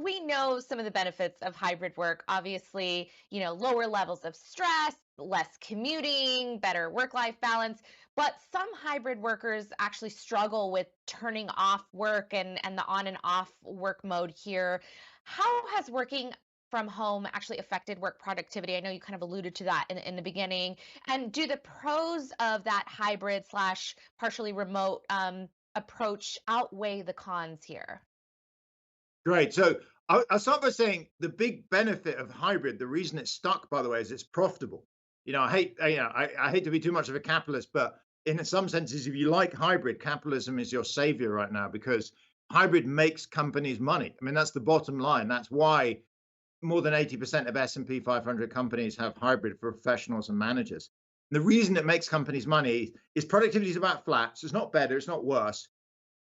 we know some of the benefits of hybrid work. Obviously, lower levels of stress, less commuting, better work-life balance. But some hybrid workers actually struggle with turning off work and the on and off work mode here. How has working from home actually affected work productivity? I know you kind of alluded to that in the beginning. And do the pros of that hybrid slash partially remote approach outweigh the cons here? Great. So I'll start by saying the big benefit of hybrid, the reason it's stuck, by the way, is it's profitable. I hate to be too much of a capitalist, but in some senses, if you like hybrid, capitalism is your savior right now because hybrid makes companies money. I mean, that's the bottom line. That's why more than 80% of S&P 500 companies have hybrid for professionals and managers. The reason it makes companies money is productivity is about flat. So it's not better, it's not worse.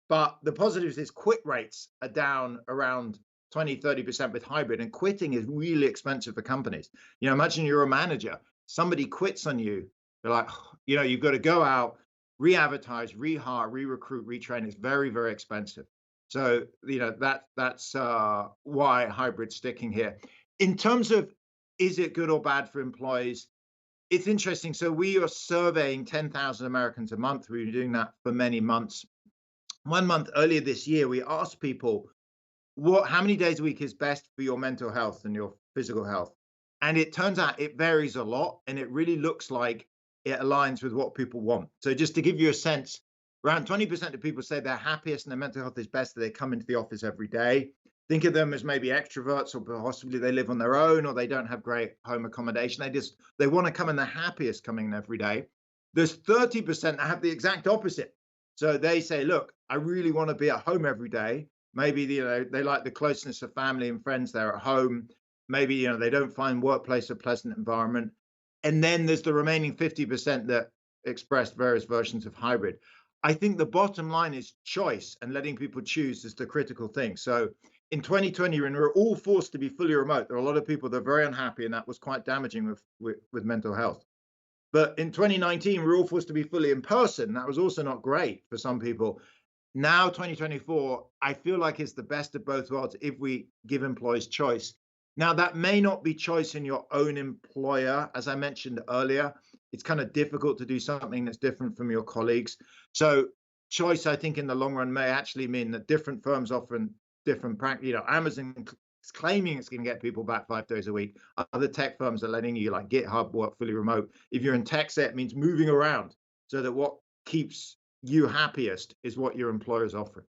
But the positives is quit rates are down around 20-30% with hybrid, and quitting is really expensive for companies. Imagine you're a manager, somebody quits on you. They're like, you've got to go out, re-advertise, re-hire, re-recruit, retrain. It's very, very expensive. So, that's why hybrid's sticking here. In terms of is it good or bad for employees? It's interesting. So we are surveying 10,000 Americans a month. We've been doing that for many months. 1 month earlier this year, we asked people how many days a week is best for your mental health and your physical health. And it turns out it varies a lot, and it really looks like it aligns with what people want. So just to give you a sense, around 20% of people say they're happiest and their mental health is best that they come into the office every day. Think of them as maybe extroverts, or possibly they live on their own, or they don't have great home accommodation. They want to come in the happiest coming in every day. There's 30% that have the exact opposite. So they say, look, I really want to be at home every day. Maybe they like the closeness of family and friends there at home. Maybe they don't find workplace a pleasant environment. And then there's the remaining 50% that expressed various versions of hybrid. I think the bottom line is choice, and letting people choose is the critical thing. So in 2020, when we're all forced to be fully remote, there are a lot of people that are very unhappy, and that was quite damaging with mental health. But in 2019, we were all forced to be fully in person. That was also not great for some people. Now, 2024, I feel like it's the best of both worlds if we give employees choice. Now, that may not be choice in your own employer. As I mentioned earlier, it's kind of difficult to do something that's different from your colleagues. So choice, I think, in the long run may actually mean that different firms offer different practice. Amazon is claiming it's going to get people back 5 days a week. Other tech firms are letting you, like GitHub, work fully remote. If you're in tech, it means moving around so that what keeps you happiest is what your employer is offering.